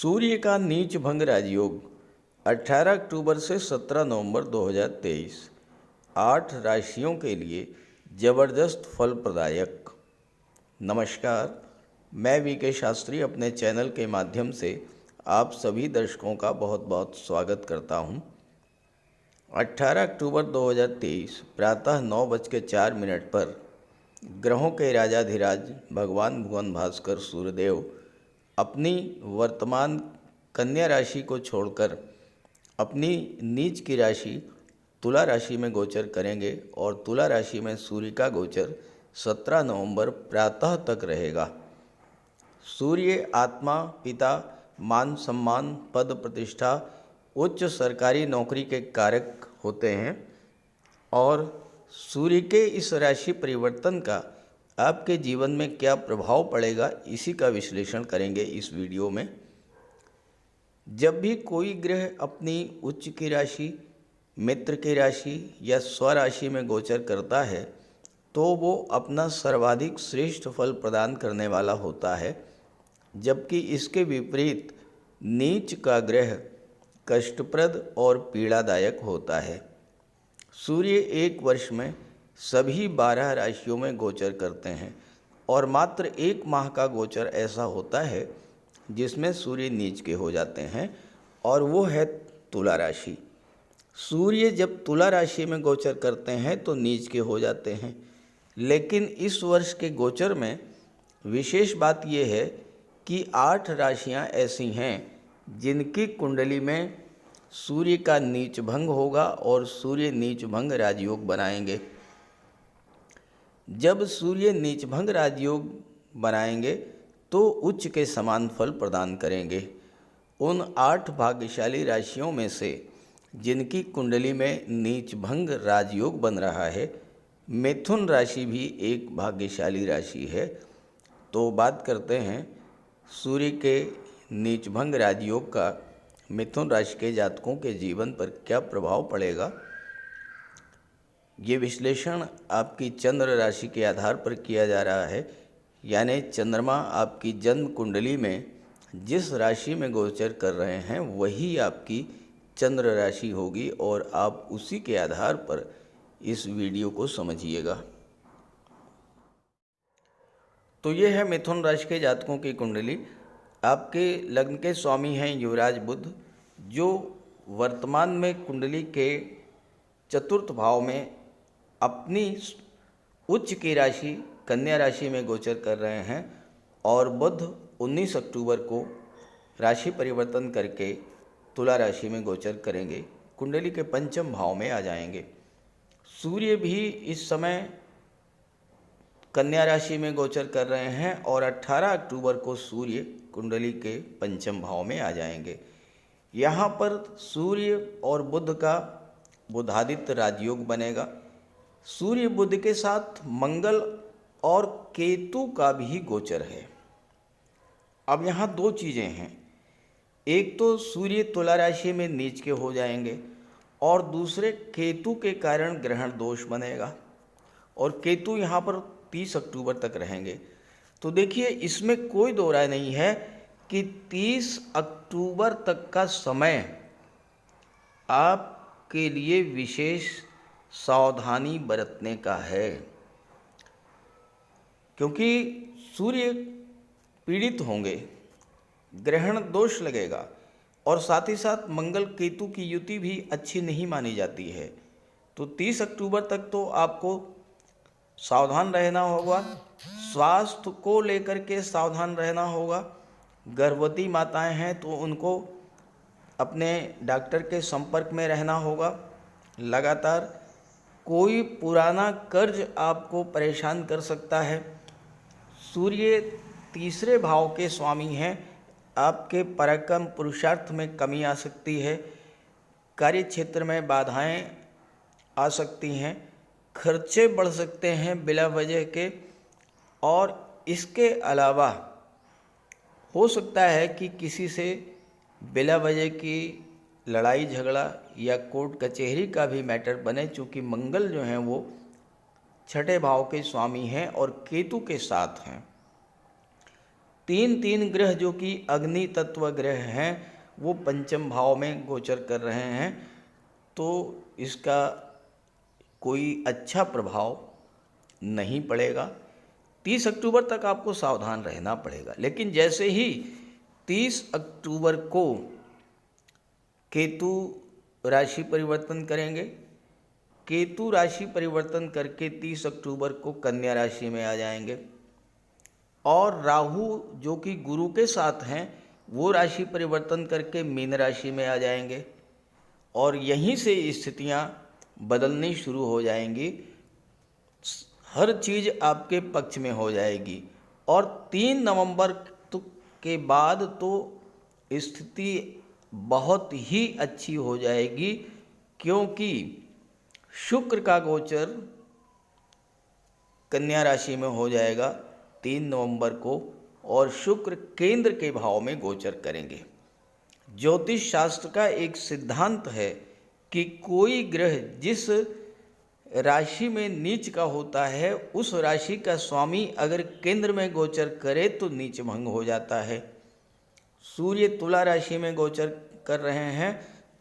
सूर्य का नीच भंग राजयोग 18 अक्टूबर से 17 नवंबर 2023 8 राशियों के लिए जबरदस्त फल प्रदायक। नमस्कार, मैं वीके शास्त्री अपने चैनल के माध्यम से आप सभी दर्शकों का बहुत बहुत स्वागत करता हूं। 18 अक्टूबर 2023 प्रातः 9:04 पर ग्रहों के राजाधिराज भगवान भुवन भास्कर सूर्यदेव अपनी वर्तमान कन्या राशि को छोड़कर अपनी नीच की राशि तुला राशि में गोचर करेंगे और तुला राशि में सूर्य का गोचर 17 नवंबर प्रातः तक रहेगा। सूर्य आत्मा, पिता, मान सम्मान, पद प्रतिष्ठा, उच्च सरकारी नौकरी के कारक होते हैं और सूर्य के इस राशि परिवर्तन का आपके जीवन में क्या प्रभाव पड़ेगा, इसी का विश्लेषण करेंगे इस वीडियो में। जब भी कोई ग्रह अपनी उच्च की राशि, मित्र की राशि या स्वराशि में गोचर करता है तो वो अपना सर्वाधिक श्रेष्ठ फल प्रदान करने वाला होता है, जबकि इसके विपरीत नीच का ग्रह कष्टप्रद और पीड़ादायक होता है। सूर्य एक वर्ष में सभी 12 राशियों में गोचर करते हैं और मात्र एक माह का गोचर ऐसा होता है जिसमें सूर्य नीच के हो जाते हैं और वो है तुला राशि। सूर्य जब तुला राशि में गोचर करते हैं तो नीच के हो जाते हैं, लेकिन इस वर्ष के गोचर में विशेष बात यह है कि 8 राशियां ऐसी हैं जिनकी कुंडली में सूर्य का नीच भंग होगा और सूर्य नीच भंग राजयोग बनाएंगे। जब सूर्य नीच भंग राजयोग बनाएंगे तो उच्च के समान फल प्रदान करेंगे। उन 8 भाग्यशाली राशियों में से जिनकी कुंडली में नीच भंग राजयोग बन रहा है, मिथुन राशि भी एक भाग्यशाली राशि है। तो बात करते हैं सूर्य के नीच भंग राजयोग का मिथुन राशि के जातकों के जीवन पर क्या प्रभाव पड़ेगा। ये विश्लेषण आपकी चंद्र राशि के आधार पर किया जा रहा है, यानी चंद्रमा आपकी जन्म कुंडली में जिस राशि में गोचर कर रहे हैं वही आपकी चंद्र राशि होगी और आप उसी के आधार पर इस वीडियो को समझिएगा। तो ये है मिथुन राशि के जातकों की कुंडली। आपके लग्न के स्वामी हैं युवराज बुध, जो वर्तमान में कुंडली के चतुर्थ भाव में अपनी उच्च की राशि कन्या राशि में गोचर कर रहे हैं और बुध 19 अक्टूबर को राशि परिवर्तन करके तुला राशि में गोचर करेंगे, कुंडली के पंचम भाव में आ जाएंगे। सूर्य भी इस समय कन्या राशि में गोचर कर रहे हैं और 18 अक्टूबर को सूर्य कुंडली के पंचम भाव में आ जाएंगे। यहाँ पर सूर्य और बुध का बुधादित्य राजयोग बनेगा। सूर्य बुध के साथ मंगल और केतु का भी गोचर है। अब यहाँ 2 चीज़ें हैं, एक तो सूर्य तुला राशि में नीच के हो जाएंगे और दूसरे केतु के कारण ग्रहण दोष बनेगा और केतु यहाँ पर 30 अक्टूबर तक रहेंगे। तो देखिए, इसमें कोई दो राय नहीं है कि 30 अक्टूबर तक का समय आपके लिए विशेष सावधानी बरतने का है, क्योंकि सूर्य पीड़ित होंगे, ग्रहण दोष लगेगा और साथ ही साथ मंगल केतु की युति भी अच्छी नहीं मानी जाती है। तो 30 अक्टूबर तक तो आपको सावधान रहना होगा, स्वास्थ्य को लेकर के सावधान रहना होगा। गर्भवती माताएं हैं तो उनको अपने डॉक्टर के संपर्क में रहना होगा लगातार। कोई पुराना कर्ज आपको परेशान कर सकता है। सूर्य तीसरे भाव के स्वामी हैं, आपके पराक्रम पुरुषार्थ में कमी आ सकती है, कार्य क्षेत्र में बाधाएं आ सकती हैं, खर्चे बढ़ सकते हैं बिला वजह के, और इसके अलावा हो सकता है कि किसी से बिला वजह की लड़ाई झगड़ा या कोर्ट कचहरी का भी मैटर बने, चूँकि मंगल जो हैं वो 6ठे भाव के स्वामी हैं और केतु के साथ हैं। तीन तीन ग्रह जो कि अग्नि तत्व ग्रह हैं वो पंचम भाव में गोचर कर रहे हैं, तो इसका कोई अच्छा प्रभाव नहीं पड़ेगा। 30 अक्टूबर तक आपको सावधान रहना पड़ेगा, लेकिन जैसे ही 30 अक्टूबर को केतु राशि परिवर्तन करेंगे, केतु राशि परिवर्तन करके 30 अक्टूबर को कन्या राशि में आ जाएंगे, और राहु जो कि गुरु के साथ हैं वो राशि परिवर्तन करके मीन राशि में आ जाएंगे, और यहीं से स्थितियां बदलनी शुरू हो जाएंगी। हर चीज़ आपके पक्ष में हो जाएगी, और 3 नवंबर के बाद तो स्थिति बहुत ही अच्छी हो जाएगी, क्योंकि शुक्र का गोचर कन्या राशि में हो जाएगा 3 नवंबर को, और शुक्र केंद्र के भाव में गोचर करेंगे। ज्योतिष शास्त्र का एक सिद्धांत है कि कोई ग्रह जिस राशि में नीच का होता है उस राशि का स्वामी अगर केंद्र में गोचर करे तो नीच भंग हो जाता है। सूर्य तुला राशि में गोचर कर रहे हैं,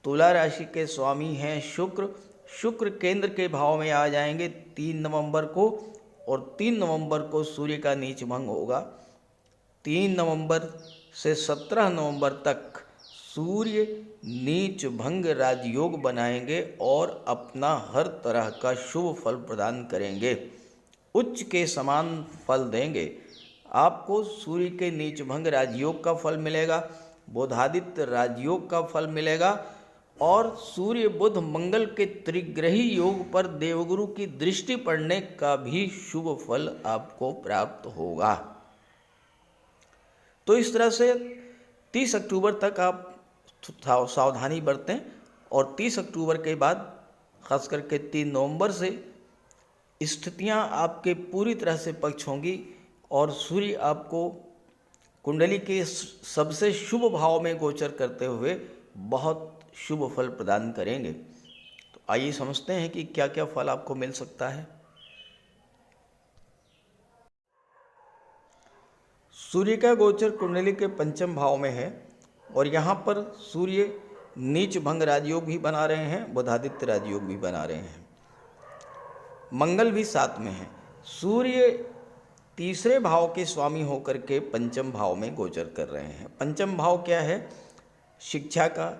तुला राशि के स्वामी हैं शुक्र, शुक्र केंद्र के भाव में आ जाएंगे 3 नवंबर को, और 3 नवंबर को सूर्य का नीच भंग होगा। 3 नवंबर से 17 नवंबर तक सूर्य नीच भंग राजयोग बनाएंगे और अपना हर तरह का शुभ फल प्रदान करेंगे, उच्च के समान फल देंगे। आपको सूर्य के नीच भंग राजयोग का फल मिलेगा, बुधादित्य राजयोग का फल मिलेगा, और सूर्य बुध मंगल के त्रिग्रही योग पर देवगुरु की दृष्टि पड़ने का भी शुभ फल आपको प्राप्त होगा। तो इस तरह से 30 अक्टूबर तक आप सावधानी बरतें, और 30 अक्टूबर के बाद खास करके 3 नवंबर से स्थितियां आपके पूरी तरह से पक्ष होंगी, और सूर्य आपको कुंडली के सबसे शुभ भाव में गोचर करते हुए बहुत शुभ फल प्रदान करेंगे। तो आइए समझते हैं कि क्या क्या फल आपको मिल सकता है। सूर्य का गोचर कुंडली के पंचम भाव में है, और यहाँ पर सूर्य नीच भंग राजयोग भी बना रहे हैं, बुधादित्य राजयोग भी बना रहे हैं, मंगल भी साथ में है। सूर्य तीसरे भाव के स्वामी होकर के पंचम भाव में गोचर कर रहे हैं। पंचम भाव क्या है? शिक्षा का,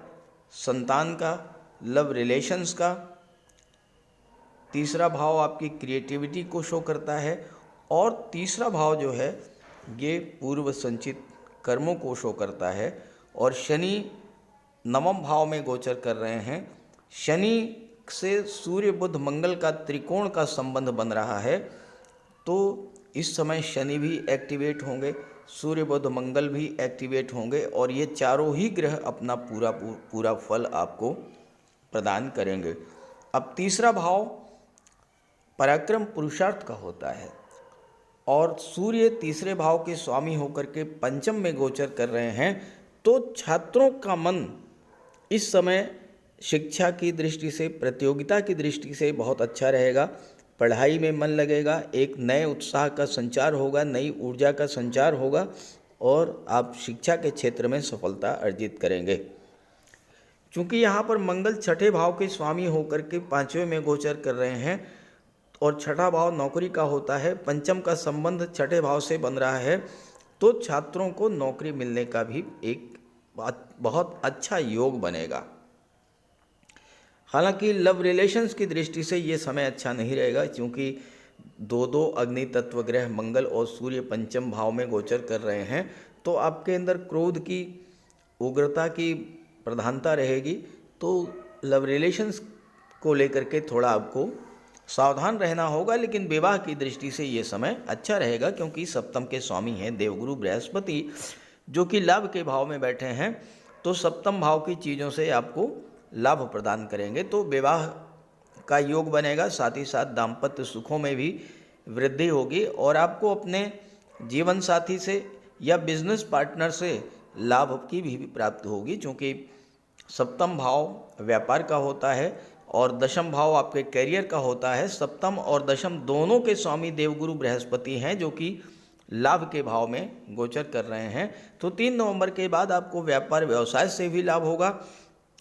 संतान का, लव रिलेशंस का। तीसरा भाव आपकी क्रिएटिविटी को शो करता है, और तीसरा भाव जो है ये पूर्व संचित कर्मों को शो करता है। और शनि नवम भाव में गोचर कर रहे हैं। शनि से सूर्य बुध मंगल का त्रिकोण का संबंध बन रहा है, तो इस समय शनि भी एक्टिवेट होंगे, सूर्य बुध मंगल भी एक्टिवेट होंगे, और ये चारों ही ग्रह अपना पूरा फल आपको प्रदान करेंगे। अब तीसरा भाव पराक्रम पुरुषार्थ का होता है, और सूर्य तीसरे भाव के स्वामी होकर के पंचम में गोचर कर रहे हैं, तो छात्रों का मन इस समय शिक्षा की दृष्टि से, प्रतियोगिता की दृष्टि से बहुत अच्छा रहेगा। पढ़ाई में मन लगेगा, एक नए उत्साह का संचार होगा, नई ऊर्जा का संचार होगा, और आप शिक्षा के क्षेत्र में सफलता अर्जित करेंगे। चूँकि यहाँ पर मंगल छठे भाव के स्वामी होकर के पाँचवें में गोचर कर रहे हैं, और छठा भाव नौकरी का होता है, पंचम का संबंध छठे भाव से बन रहा है, तो छात्रों को नौकरी मिलने का भी एक बहुत अच्छा योग बनेगा। हालांकि लव रिलेशंस की दृष्टि से ये समय अच्छा नहीं रहेगा, क्योंकि दो अग्नि तत्व ग्रह मंगल और सूर्य पंचम भाव में गोचर कर रहे हैं, तो आपके अंदर क्रोध की, उग्रता की प्रधानता रहेगी। तो लव रिलेशंस को लेकर के थोड़ा आपको सावधान रहना होगा, लेकिन विवाह की दृष्टि से ये समय अच्छा रहेगा, क्योंकि सप्तम के स्वामी हैं देवगुरु बृहस्पति, जो कि लाभ के भाव में बैठे हैं, तो सप्तम भाव की चीज़ों से आपको लाभ प्रदान करेंगे। तो विवाह का योग बनेगा, साथ ही साथ दाम्पत्य सुखों में भी वृद्धि होगी, और आपको अपने जीवन साथी से या बिजनेस पार्टनर से लाभ की भी प्राप्ति होगी, क्योंकि सप्तम भाव व्यापार का होता है और दशम भाव आपके कैरियर का होता है। सप्तम और दशम दोनों के स्वामी देवगुरु बृहस्पति हैं, जो कि लाभ के भाव में गोचर कर रहे हैं। तो 3 नवंबर के बाद आपको व्यापार व्यवसाय से भी लाभ होगा,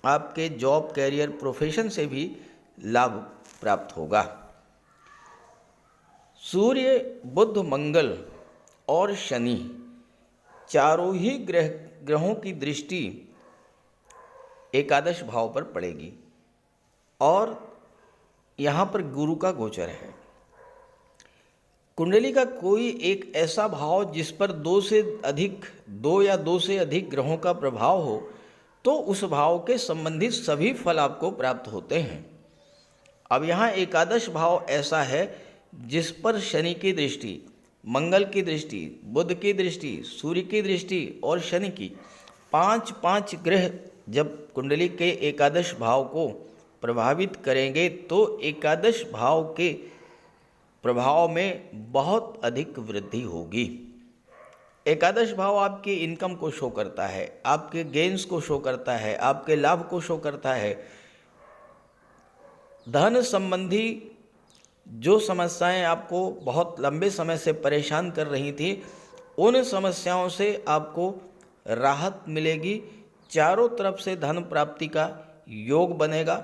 आपके जॉब कैरियर प्रोफेशन से भी लाभ प्राप्त होगा। सूर्य, बुध, मंगल और शनि चारों ही ग्रहों की दृष्टि एकादश भाव पर पड़ेगी और यहाँ पर गुरु का गोचर है। कुंडली का कोई एक ऐसा भाव जिस पर दो या दो से अधिक ग्रहों का प्रभाव हो तो उस भाव के संबंधित सभी फल आपको प्राप्त होते हैं। अब यहाँ एकादश भाव ऐसा है जिस पर शनि की दृष्टि, मंगल की दृष्टि, बुध की दृष्टि, सूर्य की दृष्टि और शनि की 5 ग्रह जब कुंडली के एकादश भाव को प्रभावित करेंगे तो एकादश भाव के प्रभाव में बहुत अधिक वृद्धि होगी। एकादश भाव आपकी इनकम को शो करता है, आपके गेन्स को शो करता है, आपके लाभ को शो करता है। धन संबंधी जो समस्याएं आपको बहुत लंबे समय से परेशान कर रही थी उन समस्याओं से आपको राहत मिलेगी। चारों तरफ से धन प्राप्ति का योग बनेगा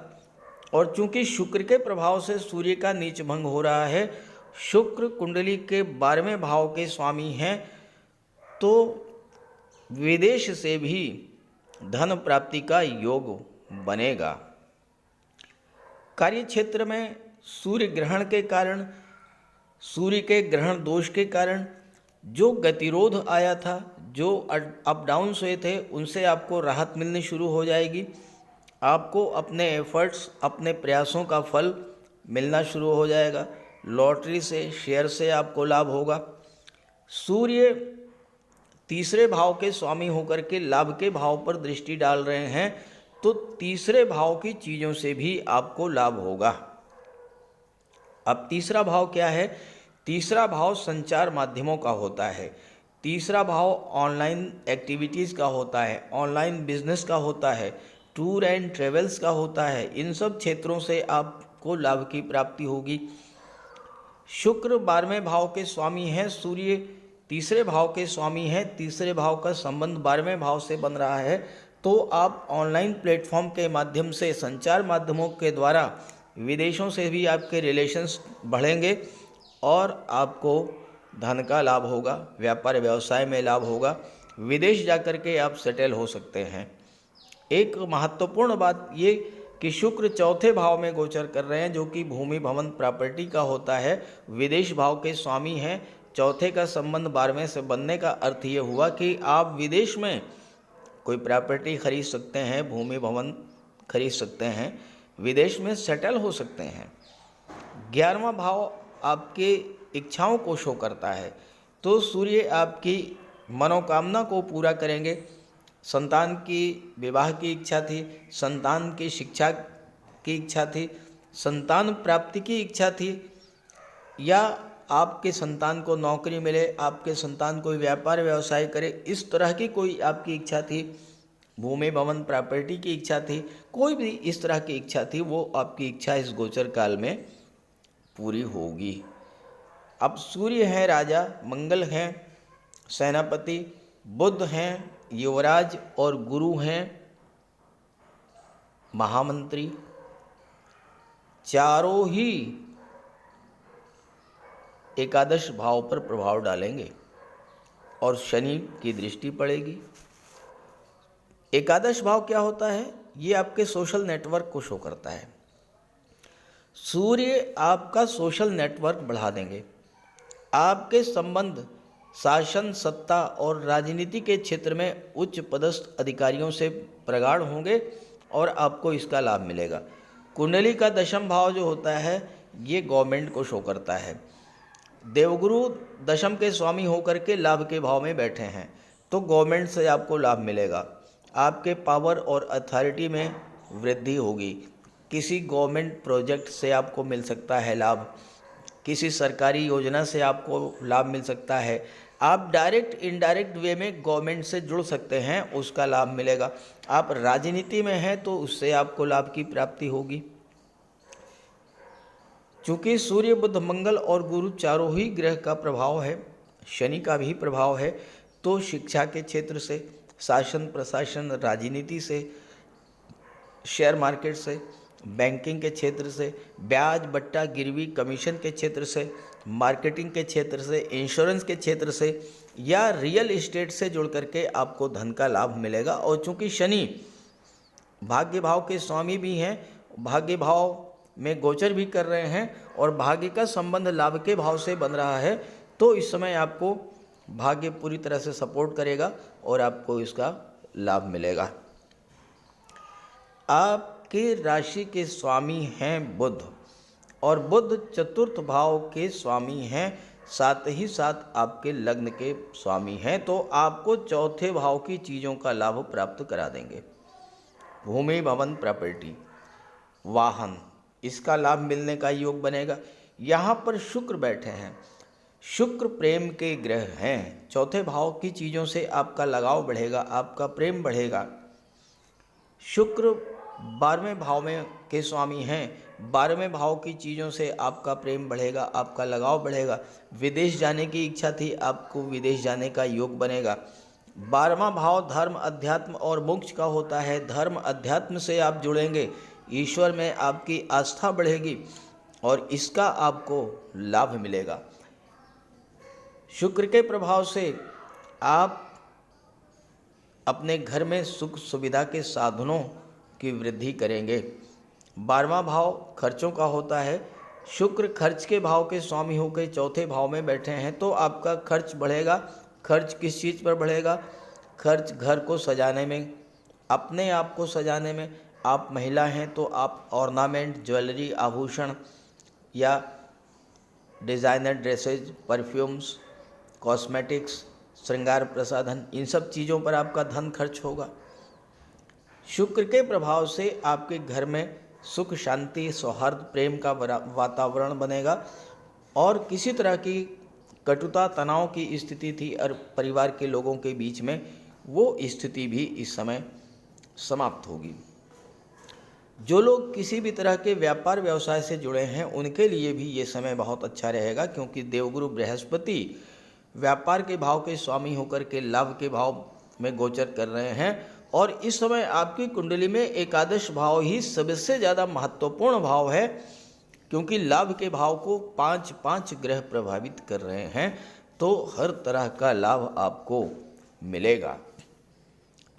और चूंकि शुक्र के प्रभाव से सूर्य का नीच भंग हो रहा है, शुक्र कुंडली के 12वें भाव के स्वामी हैं, तो विदेश से भी धन प्राप्ति का योग बनेगा। कार्य क्षेत्र में सूर्य ग्रहण के कारण, सूर्य के ग्रहण दोष के कारण जो गतिरोध आया था, जो अप डाउन्स हुए थे, उनसे आपको राहत मिलनी शुरू हो जाएगी। आपको अपने एफर्ट्स, अपने प्रयासों का फल मिलना शुरू हो जाएगा। लॉटरी से, शेयर से आपको लाभ होगा। सूर्य तीसरे भाव के स्वामी होकर के लाभ के भाव पर दृष्टि डाल रहे हैं, तो तीसरे भाव की चीज़ों से भी आपको लाभ होगा। अब तीसरा भाव क्या है? तीसरा भाव संचार माध्यमों का होता है। तीसरा भाव ऑनलाइन एक्टिविटीज़ का होता है, ऑनलाइन बिजनेस का होता है, टूर एंड ट्रेवल्स का होता है। इन सब क्षेत्रों से आपको लाभ की प्राप्ति होगी। शुक्र 12वें भाव के स्वामी हैं, सूर्य तीसरे भाव के स्वामी हैं। तीसरे भाव का संबंध 12वें भाव से बन रहा है, तो आप ऑनलाइन प्लेटफॉर्म के माध्यम से, संचार माध्यमों के द्वारा विदेशों से भी आपके रिलेशंस बढ़ेंगे और आपको धन का लाभ होगा, व्यापार व्यवसाय में लाभ होगा, विदेश जाकर के आप सेटल हो सकते हैं। एक महत्वपूर्ण बात ये कि शुक्र चौथे भाव में गोचर कर रहे हैं, जो कि भूमि भवन प्रॉपर्टी का होता है, विदेश भाव के स्वामी हैं। चौथे का संबंध 12वें से बनने का अर्थ ये हुआ कि आप विदेश में कोई प्रॉपर्टी खरीद सकते हैं, भूमि भवन खरीद सकते हैं, विदेश में सेटल हो सकते हैं। 11वां भाव आपके इच्छाओं को शो करता है, तो सूर्य आपकी मनोकामना को पूरा करेंगे। संतान की विवाह की इच्छा थी, संतान की शिक्षा की इच्छा थी, संतान प्राप्ति की इच्छा थी, या आपके संतान को नौकरी मिले, आपके संतान कोई व्यापार व्यवसाय करे, इस तरह की कोई आपकी इच्छा थी, भूमि भवन प्रॉपर्टी की इच्छा थी, कोई भी इस तरह की इच्छा थी, वो आपकी इच्छा इस गोचर काल में पूरी होगी। अब सूर्य हैं राजा, मंगल हैं सेनापति, बुध हैं युवराज और गुरु हैं महामंत्री। चारों ही एकादश भाव पर प्रभाव डालेंगे और शनि की दृष्टि पड़ेगी। एकादश भाव क्या होता है? ये आपके सोशल नेटवर्क को शो करता है। सूर्य आपका सोशल नेटवर्क बढ़ा देंगे। आपके संबंध शासन, सत्ता और राजनीति के क्षेत्र में उच्च पदस्थ अधिकारियों से प्रगाढ़ होंगे और आपको इसका लाभ मिलेगा। कुंडली का दशम भाव जो होता है ये गवर्नमेंट को शो करता है। देवगुरु दशम के स्वामी होकर के लाभ के भाव में बैठे हैं, तो गवर्नमेंट से आपको लाभ मिलेगा। आपके पावर और अथॉरिटी में वृद्धि होगी। किसी गवर्नमेंट प्रोजेक्ट से आपको मिल सकता है लाभ, किसी सरकारी योजना से आपको लाभ मिल सकता है। आप डायरेक्ट इनडायरेक्ट वे में गवर्नमेंट से जुड़ सकते हैं, उसका लाभ मिलेगा। आप राजनीति में हैं तो उससे आपको लाभ की प्राप्ति होगी। चूँकि सूर्य, बुध, मंगल और गुरु चारों ही ग्रह का प्रभाव है, शनि का भी प्रभाव है, तो शिक्षा के क्षेत्र से, शासन प्रशासन, राजनीति से, शेयर मार्केट से, बैंकिंग के क्षेत्र से, ब्याज बट्टा गिरवी कमीशन के क्षेत्र से, मार्केटिंग के क्षेत्र से, इंश्योरेंस के क्षेत्र से या रियल एस्टेट से जुड़ करके आपको धन का लाभ मिलेगा। और चूंकि शनि भाग्य भाव के स्वामी भी हैं, भाग्य भाव में गोचर भी कर रहे हैं और भाग्य का संबंध लाभ के भाव से बन रहा है, तो इस समय आपको भाग्य पूरी तरह से सपोर्ट करेगा और आपको इसका लाभ मिलेगा। आपके राशि के स्वामी हैं बुध और बुध चतुर्थ भाव के स्वामी हैं, साथ ही साथ आपके लग्न के स्वामी हैं, तो आपको चौथे भाव की चीज़ों का लाभ प्राप्त करा देंगे। भूमि, भवन, प्रॉपर्टी, वाहन, इसका लाभ मिलने का योग बनेगा। यहाँ पर शुक्र बैठे हैं, शुक्र प्रेम के ग्रह हैं, चौथे भाव की चीज़ों से आपका लगाव बढ़ेगा, आपका प्रेम बढ़ेगा। शुक्र 12वें भाव में के स्वामी हैं, 12वें भाव की चीज़ों से आपका प्रेम बढ़ेगा, आपका लगाव बढ़ेगा। विदेश जाने की इच्छा थी, आपको विदेश जाने का योग बनेगा। 12वां भाव धर्म, अध्यात्म और मोक्ष का होता है। धर्म अध्यात्म से आप जुड़ेंगे, ईश्वर में आपकी आस्था बढ़ेगी और इसका आपको लाभ मिलेगा। शुक्र के प्रभाव से आप अपने घर में सुख सुविधा के साधनों की वृद्धि करेंगे। 12वां भाव खर्चों का होता है। शुक्र खर्च के भाव के स्वामी होकर चौथे भाव में बैठे हैं, तो आपका खर्च बढ़ेगा। खर्च किस चीज़ पर बढ़ेगा? खर्च घर को सजाने में, अपने आप को सजाने में। आप महिला हैं तो आप ऑर्नामेंट, ज्वेलरी, आभूषण या डिज़ाइनर ड्रेसेज, परफ्यूम्स, कॉस्मेटिक्स, श्रृंगार प्रसाधन, इन सब चीज़ों पर आपका धन खर्च होगा। शुक्र के प्रभाव से आपके घर में सुख, शांति, सौहार्द, प्रेम का वातावरण बनेगा और किसी तरह की कटुता, तनाव की स्थिति थी और परिवार के लोगों के बीच में, वो स्थिति भी इस समय समाप्त होगी। जो लोग किसी भी तरह के व्यापार व्यवसाय से जुड़े हैं उनके लिए भी ये समय बहुत अच्छा रहेगा, क्योंकि देवगुरु बृहस्पति व्यापार के भाव के स्वामी होकर के लाभ के भाव में गोचर कर रहे हैं और इस समय आपकी कुंडली में एकादश भाव ही सबसे ज़्यादा महत्वपूर्ण भाव है, क्योंकि लाभ के भाव को 5 ग्रह प्रभावित कर रहे हैं, तो हर तरह का लाभ आपको मिलेगा।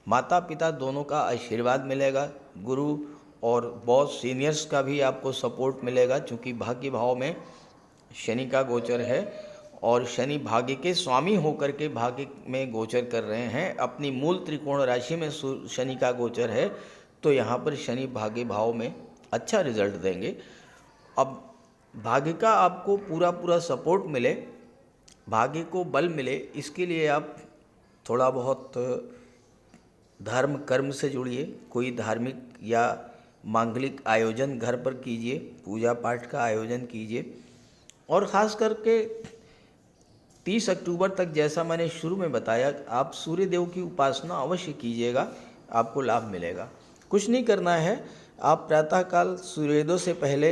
माता पिता दोनों का आशीर्वाद मिलेगा, गुरु और बॉस सीनियर्स का भी आपको सपोर्ट मिलेगा, क्योंकि भाग्य भाव में शनि का गोचर है और शनि भाग्य के स्वामी होकर के भाग्य में गोचर कर रहे हैं। अपनी मूल त्रिकोण राशि में शनि का गोचर है, तो यहाँ पर शनि भाग्य भाव में अच्छा रिजल्ट देंगे। अब भाग्य का आपको पूरा सपोर्ट मिले, भाग्य को बल मिले, इसके लिए आप थोड़ा बहुत धर्म कर्म से जुड़िए, कोई धार्मिक या मांगलिक आयोजन घर पर कीजिए, पूजा पाठ का आयोजन कीजिए और ख़ास करके 30 अक्टूबर तक, जैसा मैंने शुरू में बताया, आप सूर्य देव की उपासना अवश्य कीजिएगा, आपको लाभ मिलेगा। कुछ नहीं करना है, आप प्रातःकाल सूर्योदय से पहले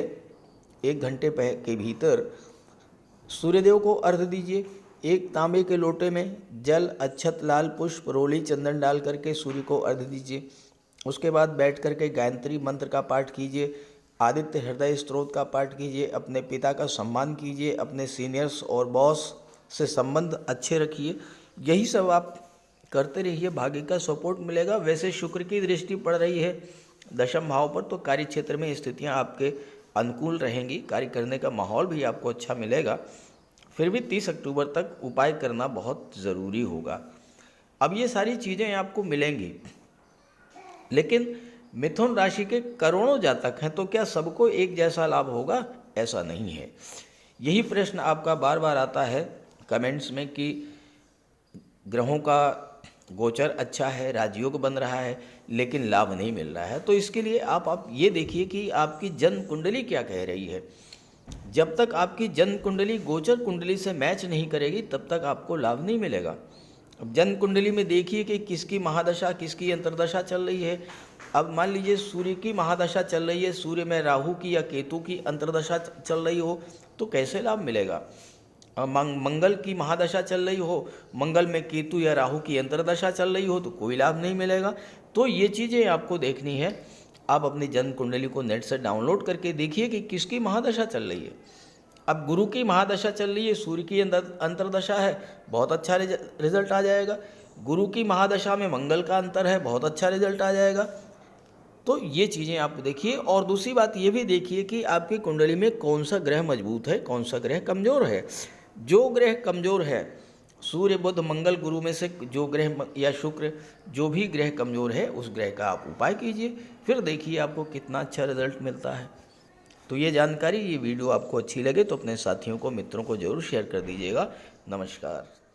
1 घंटे के भीतर सूर्यदेव को अर्घ दीजिए। एक तांबे के लोटे में जल, अक्षत, लाल पुष्प, रोली, चंदन डाल करके सूर्य को अर्घ दीजिए। उसके बाद बैठ करके गायत्री मंत्र का पाठ कीजिए, आदित्य हृदय स्तोत्र का पाठ कीजिए, अपने पिता का सम्मान कीजिए, अपने सीनियर्स और बॉस से संबंध अच्छे रखिए। यही सब आप करते रहिए, भाग्य का सपोर्ट मिलेगा। वैसे शुक्र की दृष्टि पड़ रही है 10वें भाव पर, तो कार्य क्षेत्र में स्थितियां आपके अनुकूल रहेंगी, कार्य करने का माहौल भी आपको अच्छा मिलेगा। फिर भी 30 अक्टूबर तक उपाय करना बहुत ज़रूरी होगा। अब ये सारी चीज़ें आपको मिलेंगी, लेकिन मिथुन राशि के करोड़ों जातक हैं, तो क्या सबको एक जैसा लाभ होगा? ऐसा नहीं है। यही प्रश्न आपका बार बार आता है कमेंट्स में कि ग्रहों का गोचर अच्छा है, राजयोग बन रहा है, लेकिन लाभ नहीं मिल रहा है। तो इसके लिए आप ये देखिए कि आपकी जन्म कुंडली क्या कह रही है। जब तक आपकी जन्म कुंडली गोचर कुंडली से मैच नहीं करेगी, तब तक आपको लाभ नहीं मिलेगा। अब जन्म कुंडली में देखिए कि किसकी महादशा, किसकी अंतर्दशा चल रही है। अब मान लीजिए सूर्य की महादशा चल रही है, सूर्य में राहु की या केतु की अंतर्दशा चल रही हो, तो कैसे लाभ मिलेगा? मंगल की महादशा चल रही हो, मंगल में केतु या राहु की अंतर्दशा चल रही हो तो कोई लाभ नहीं मिलेगा। तो ये चीज़ें आपको देखनी है। आप अपनी जन्म कुंडली को नेट से डाउनलोड करके देखिए कि किसकी महादशा चल रही है। अब गुरु की महादशा चल रही है, सूर्य की अंतर्दशा है, बहुत अच्छा रिजल्ट आ जाएगा। गुरु की महादशा में मंगल का अंतर है, बहुत अच्छा रिजल्ट आ जाएगा। तो ये चीज़ें आप देखिए। और दूसरी बात ये भी देखिए कि आपकी कुंडली में कौन सा ग्रह मजबूत है, कौन सा ग्रह कमज़ोर है। जो ग्रह कमज़ोर है, सूर्य बुध मंगल गुरु में से जो ग्रह या शुक्र, जो भी ग्रह कमज़ोर है उस ग्रह का आप उपाय कीजिए, फिर देखिए आपको कितना अच्छा रिजल्ट मिलता है। तो ये जानकारी, ये वीडियो आपको अच्छी लगे तो अपने साथियों को, मित्रों को ज़रूर शेयर कर दीजिएगा। नमस्कार।